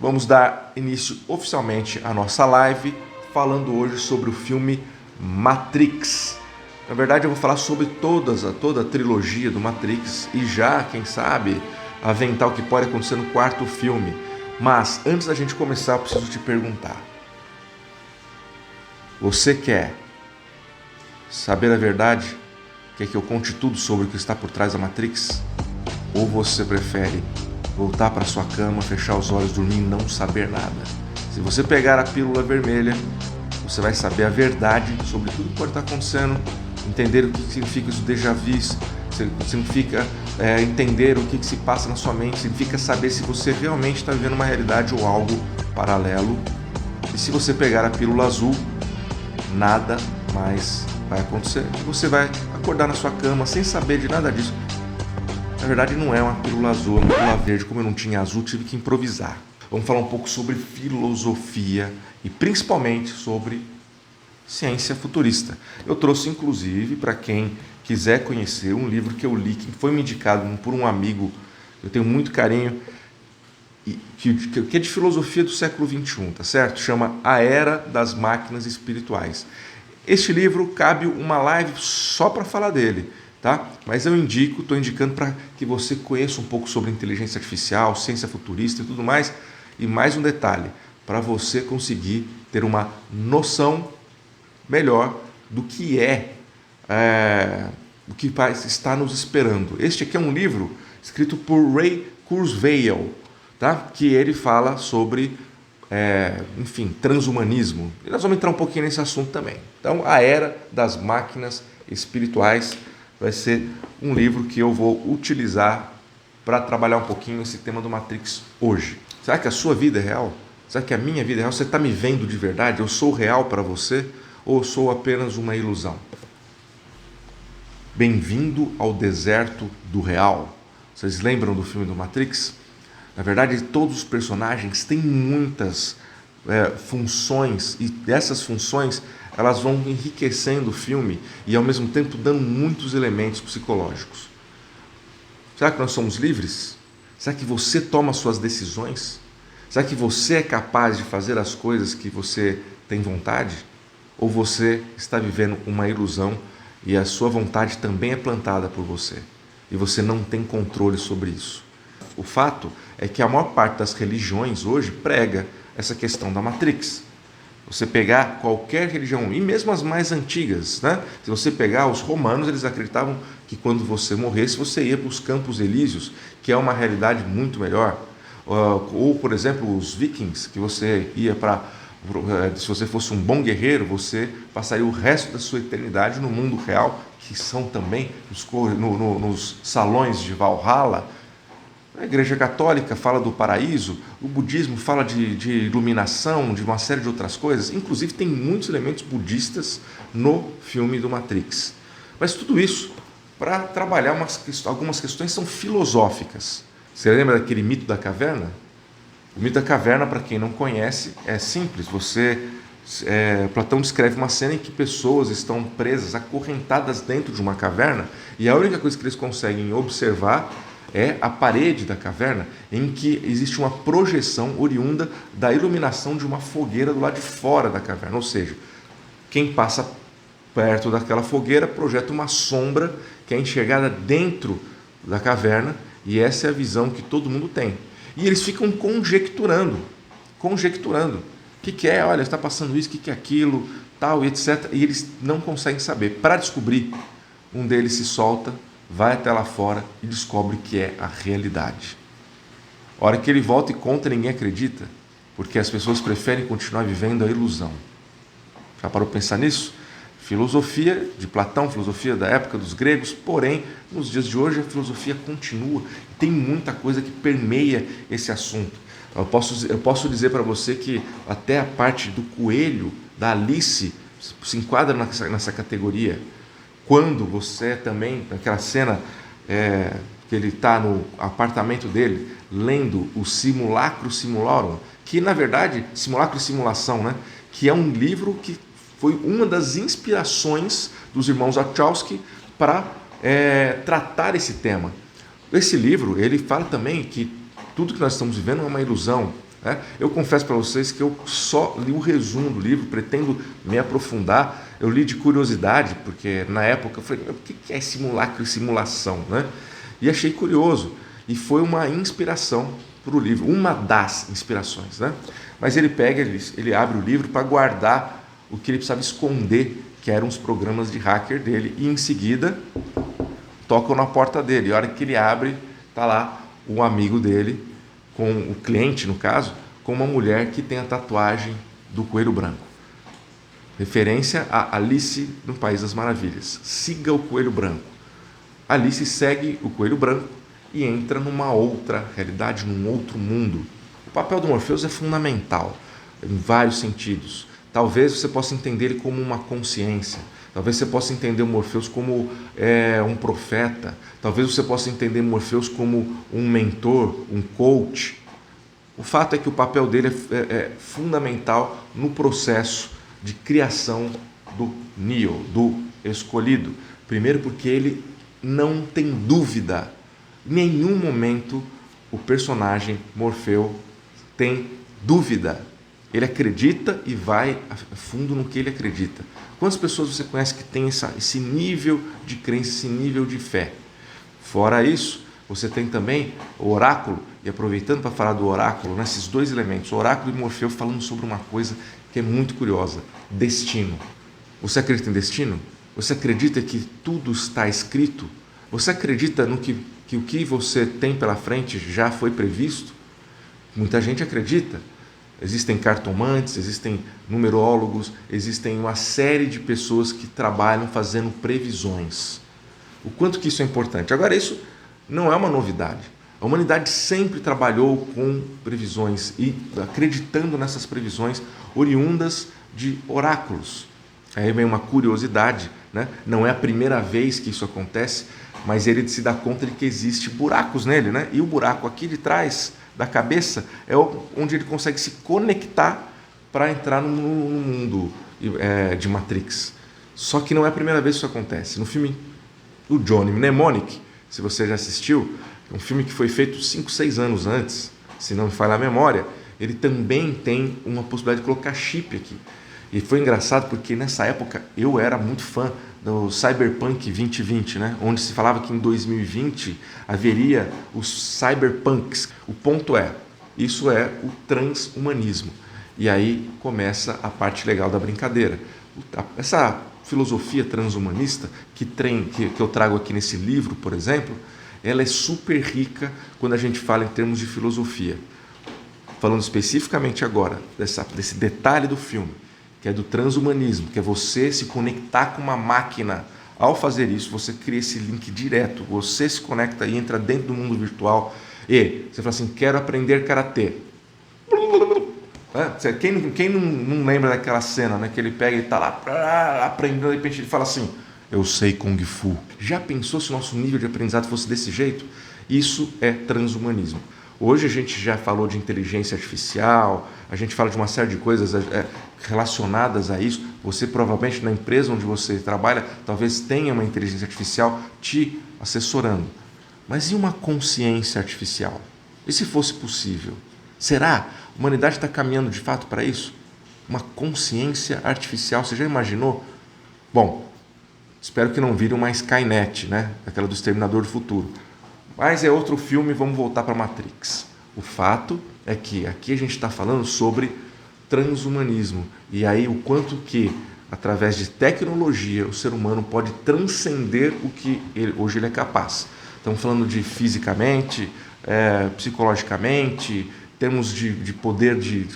Vamos dar início oficialmente à nossa live, falando hoje sobre o filme Matrix. Na verdade, eu vou falar sobre toda a trilogia do Matrix e já, quem sabe, aventar o que pode acontecer no quarto filme. Mas, antes da gente começar, eu preciso te perguntar. Você quer saber a verdade? Quer que eu conte tudo sobre o que está por trás da Matrix? Ou você prefere voltar para sua cama, fechar os olhos, dormir e não saber nada? Se você pegar a pílula vermelha, você vai saber a verdade sobre tudo que pode estar acontecendo, entender o que significa os déjà vus, significa entender o que se passa na sua mente, significa saber se você realmente está vivendo uma realidade ou algo paralelo. E se você pegar a pílula azul, nada mais vai acontecer. Você vai acordar na sua cama sem saber de nada disso. Na verdade, não é uma pílula azul, é uma pílula verde. Como eu não tinha azul, tive que improvisar. Vamos falar um pouco sobre filosofia e principalmente sobre ciência futurista. Eu trouxe, inclusive, para quem quiser conhecer, um livro que eu li, que foi me indicado por um amigo, eu tenho muito carinho, que é de filosofia do século XXI, tá certo? Chama A Era das Máquinas Espirituais. Este livro cabe uma live só para falar dele, tá? Mas eu estou indicando para que você conheça um pouco sobre inteligência artificial, ciência futurista e tudo mais. E mais um detalhe, para você conseguir ter uma noção melhor do que o que está nos esperando. Este aqui é um livro escrito por Ray Kurzweil, tá? Que ele fala sobre, transhumanismo. E nós vamos entrar um pouquinho nesse assunto também. Então, A Era das Máquinas Espirituais vai ser um livro que eu vou utilizar para trabalhar um pouquinho esse tema do Matrix hoje. Será que a sua vida é real? Será que a minha vida é real? Você está me vendo de verdade? Eu sou real para você? Ou sou apenas uma ilusão? Bem-vindo ao deserto do real. Vocês lembram do filme do Matrix? Na verdade, todos os personagens têm muitas funções, e dessas funções elas vão enriquecendo o filme e ao mesmo tempo dando muitos elementos psicológicos. Será que nós somos livres? Será que você toma suas decisões? Será que você é capaz de fazer as coisas que você tem vontade? Ou você está vivendo uma ilusão e a sua vontade também é plantada por você e você não tem controle sobre isso? O fato é que a maior parte das religiões hoje prega essa questão da Matrix. Você pegar qualquer religião, e mesmo as mais antigas, né? Se você pegar os romanos, eles acreditavam que quando você morresse, você ia para os Campos Elíseos, que é uma realidade muito melhor. Ou, por exemplo, os vikings, que você ia para... Se você fosse um bom guerreiro, você passaria o resto da sua eternidade no mundo real, que são também nos salões de Valhalla. A Igreja Católica fala do paraíso, o budismo fala de iluminação, de uma série de outras coisas. Inclusive, tem muitos elementos budistas no filme do Matrix. Mas tudo isso para trabalhar algumas questões são filosóficas. Você lembra daquele mito da caverna? O mito da caverna, para quem não conhece, é simples. Platão descreve uma cena em que pessoas estão presas, acorrentadas dentro de uma caverna, e a única coisa que eles conseguem observar é a parede da caverna, em que existe uma projeção oriunda da iluminação de uma fogueira do lado de fora da caverna. Ou seja, quem passa perto daquela fogueira projeta uma sombra que é enxergada dentro da caverna, e essa é a visão que todo mundo tem. E eles ficam conjecturando. O que é? Olha, está passando isso, o que é aquilo, tal, e etc. E eles não conseguem saber. Para descobrir, um deles se solta, vai até lá fora e descobre que é a realidade. A hora que ele volta e conta, ninguém acredita, porque as pessoas preferem continuar vivendo a ilusão. Já parou para pensar nisso? Filosofia de Platão, filosofia da época dos gregos, porém, nos dias de hoje a filosofia continua. Tem muita coisa que permeia esse assunto. Eu posso dizer para você que até a parte do coelho, da Alice, se enquadra nessa categoria. Quando você também, naquela cena que ele está no apartamento dele, lendo o Simulacro Simulorum, que na verdade, Simulacro e Simulação, né? Que é um livro que foi uma das inspirações dos irmãos Wachowski para tratar esse tema. Esse livro, ele fala também que tudo que nós estamos vivendo é uma ilusão. né? Eu confesso para vocês que eu só li o resumo do livro, pretendo me aprofundar. Eu li de curiosidade, porque na época eu falei, o que é simulacro e simulação, né? E achei curioso, e foi uma inspiração para o livro, uma das inspirações, né? Mas ele pega, ele abre o livro para guardar o que ele precisava esconder, que eram os programas de hacker dele, e em seguida tocam na porta dele. E a hora que ele abre, está lá um amigo dele, com o cliente, no caso, com uma mulher que tem a tatuagem do coelho branco. Referência a Alice no País das Maravilhas. Siga o coelho branco. Alice segue o coelho branco e entra numa outra realidade, num outro mundo. O papel do Morpheus é fundamental, em vários sentidos. Talvez você possa entender ele como uma consciência. Talvez você possa entender o Morpheus como um profeta. Talvez você possa entender Morpheus como um mentor, um coach. O fato é que o papel dele é fundamental no processo de criação do Neo, do escolhido. Primeiro porque ele não tem dúvida. Em nenhum momento o personagem Morfeu tem dúvida. Ele acredita e vai a fundo no que ele acredita. Quantas pessoas você conhece que tem esse nível de crença, esse nível de fé? Fora isso, você tem também o oráculo, e aproveitando para falar do oráculo, nesses dois elementos, o oráculo e Morfeu, falando sobre uma coisa que é muito curiosa: destino. Você acredita em destino? Você acredita que tudo está escrito? Você acredita no que o que você tem pela frente já foi previsto? Muita gente acredita. Existem cartomantes, existem numerólogos, existem uma série de pessoas que trabalham fazendo previsões. O quanto que isso é importante. Agora, isso não é uma novidade. A humanidade sempre trabalhou com previsões e acreditando nessas previsões oriundas de oráculos. Aí vem uma curiosidade, né? Não é a primeira vez que isso acontece, mas ele se dá conta de que existe buracos nele, né? E o buraco aqui de trás da cabeça é onde ele consegue se conectar para entrar no mundo de Matrix. Só que não é a primeira vez que isso acontece. No filme do Johnny Mnemonic, se você já assistiu, é um filme que foi feito 5, 6 anos antes, se não me falha a memória, ele também tem uma possibilidade de colocar chip aqui. E foi engraçado porque nessa época eu era muito fã do Cyberpunk 2020, né? Onde se falava que em 2020 haveria os cyberpunks. O ponto é, isso é o transhumanismo. E aí começa a parte legal da brincadeira. Essa filosofia transhumanista que eu trago aqui nesse livro, por exemplo, ela é super rica quando a gente fala em termos de filosofia. Falando especificamente agora desse detalhe do filme, que é do transhumanismo, que é você se conectar com uma máquina. Ao fazer isso, você cria esse link direto, você se conecta e entra dentro do mundo virtual e você fala assim, quero aprender karatê. Quem não lembra daquela cena, né, que ele pega e está lá aprendendo, de repente ele fala assim, eu sei Kung Fu. Já pensou se o nosso nível de aprendizado fosse desse jeito? Isso é transhumanismo. Hoje a gente já falou de inteligência artificial, a gente fala de uma série de coisas relacionadas a isso. Você provavelmente na empresa onde você trabalha, talvez tenha uma inteligência artificial te assessorando. Mas e uma consciência artificial? E se fosse possível? Será? A humanidade está caminhando de fato para isso? Uma consciência artificial, você já imaginou? Bom, espero que não vire uma Skynet, né? Aquela do Exterminador do Futuro. Mas é outro filme, vamos voltar para Matrix. O fato é que aqui a gente está falando sobre transhumanismo. E aí o quanto que, através de tecnologia, o ser humano pode transcender o que hoje ele é capaz. Estamos falando de fisicamente, psicologicamente, termos de poder, de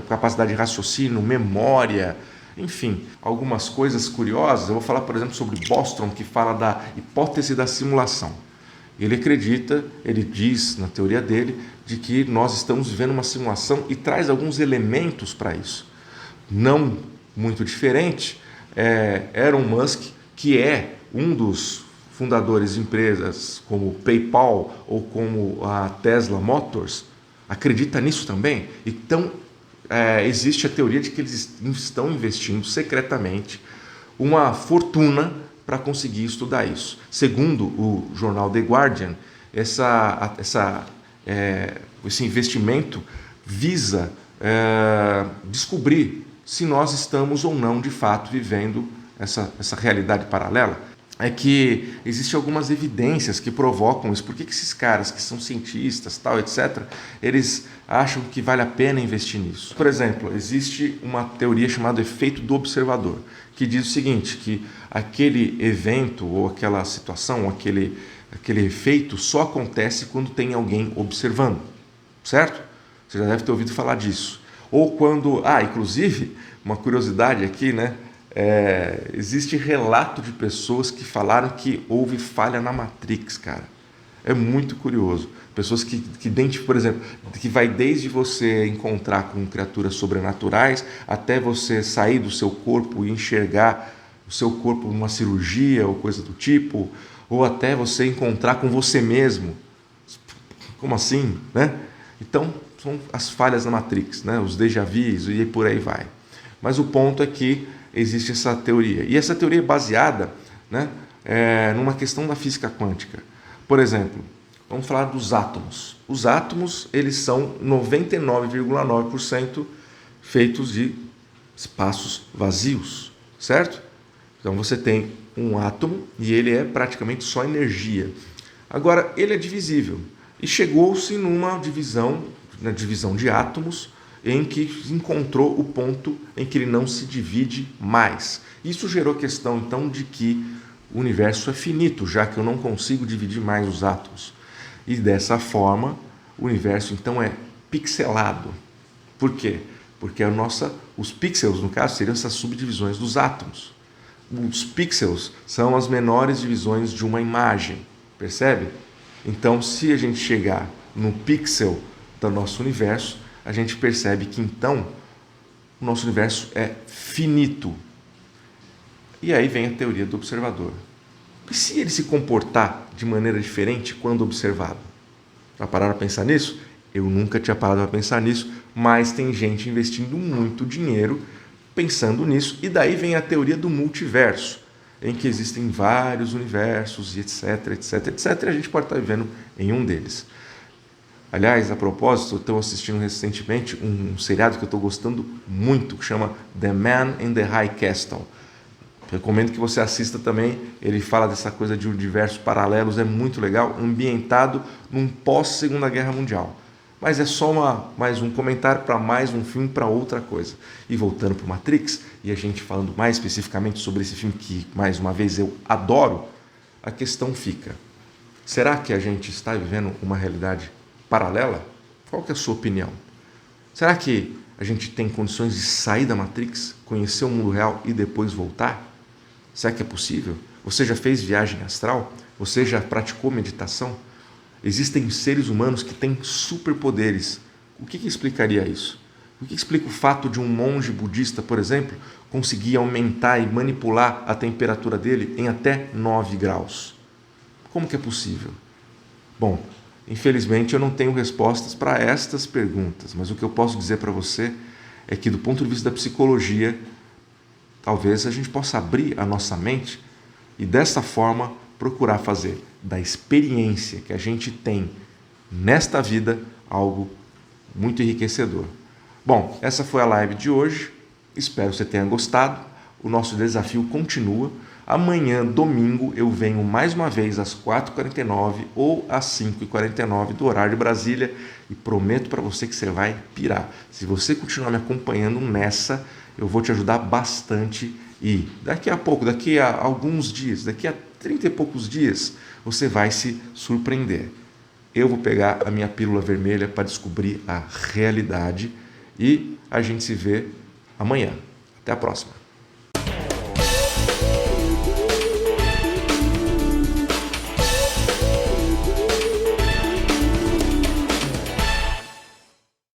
capacidade de raciocínio, memória, enfim, algumas coisas curiosas. Eu vou falar, por exemplo, sobre Bostrom, que fala da hipótese da simulação. Ele acredita, ele diz na teoria dele, de que nós estamos vivendo uma simulação e traz alguns elementos para isso. Não muito diferente, Elon Musk, que é um dos fundadores de empresas como o PayPal ou como a Tesla Motors, acredita nisso também. Então, existe a teoria de que eles estão investindo secretamente uma fortuna para conseguir estudar isso. Segundo o jornal The Guardian, esse investimento visa descobrir se nós estamos ou não de fato vivendo essa realidade paralela. É que existem algumas evidências que provocam isso. Por que esses caras que são cientistas, tal, etc., eles acham que vale a pena investir nisso? Por exemplo, existe uma teoria chamada efeito do observador, que diz o seguinte, que aquele evento ou aquela situação, ou aquele efeito só acontece quando tem alguém observando, certo? Você já deve ter ouvido falar disso. Ou quando... inclusive, uma curiosidade aqui, né? Existe relato de pessoas que falaram que houve falha na Matrix, cara. É muito curioso. Pessoas que identificam, por exemplo, que vai desde você encontrar com criaturas sobrenaturais até você sair do seu corpo e enxergar o seu corpo numa cirurgia ou coisa do tipo, ou até você encontrar com você mesmo. Como assim, né? Então, são as falhas na Matrix, né? Os déjà vus e por aí vai. Mas o ponto é que existe essa teoria. E essa teoria é baseada, né, numa questão da física quântica. Por exemplo, vamos falar dos átomos. Os átomos, eles são 99,9% feitos de espaços vazios, certo? Então você tem um átomo e ele é praticamente só energia. Agora, ele é divisível. E chegou-se numa divisão, na divisão de átomos, em que encontrou o ponto em que ele não se divide mais. Isso gerou a questão, então, de que o universo é finito, já que eu não consigo dividir mais os átomos. E dessa forma, o universo, então, é pixelado. Por quê? Porque os pixels, no caso, seriam essas subdivisões dos átomos. Os pixels são as menores divisões de uma imagem, percebe? Então, se a gente chegar no pixel do nosso universo, a gente percebe que, então, o nosso universo é finito. E aí vem a teoria do observador. E se ele se comportar de maneira diferente quando observado? Já pararam a pensar nisso? Eu nunca tinha parado para pensar nisso, mas tem gente investindo muito dinheiro pensando nisso. E daí vem a teoria do multiverso, em que existem vários universos, e etc, etc, etc. E a gente pode estar vivendo em um deles. Aliás, a propósito, eu estou assistindo recentemente um seriado que eu estou gostando muito, que chama The Man in the High Castle. Recomendo que você assista também. Ele fala dessa coisa de universos paralelos, é muito legal, ambientado num pós-Segunda Guerra Mundial. Mas é só mais um comentário para mais um filme, para outra coisa. E voltando para o Matrix, e a gente falando mais especificamente sobre esse filme que, mais uma vez, eu adoro, a questão fica: será que a gente está vivendo uma realidade paralela? Qual que é a sua opinião? Será que a gente tem condições de sair da Matrix, conhecer o mundo real e depois voltar? Será que é possível? Você já fez viagem astral? Você já praticou meditação? Existem seres humanos que têm superpoderes. O que explicaria isso? O que explica o fato de um monge budista, por exemplo, conseguir aumentar e manipular a temperatura dele em até 9 graus? Como que é possível? Bom, infelizmente, eu não tenho respostas para estas perguntas, mas o que eu posso dizer para você é que, do ponto de vista da psicologia, talvez a gente possa abrir a nossa mente e, dessa forma, procurar fazer da experiência que a gente tem nesta vida algo muito enriquecedor. Bom, essa foi a live de hoje. Espero que você tenha gostado. O nosso desafio continua. Amanhã, domingo, eu venho mais uma vez às 4h49 ou às 5h49 do horário de Brasília e prometo para você que você vai pirar. Se você continuar me acompanhando nessa, eu vou te ajudar bastante e daqui a pouco, daqui a alguns dias, daqui a 30 e poucos dias, você vai se surpreender. Eu vou pegar a minha pílula vermelha para descobrir a realidade e a gente se vê amanhã. Até a próxima.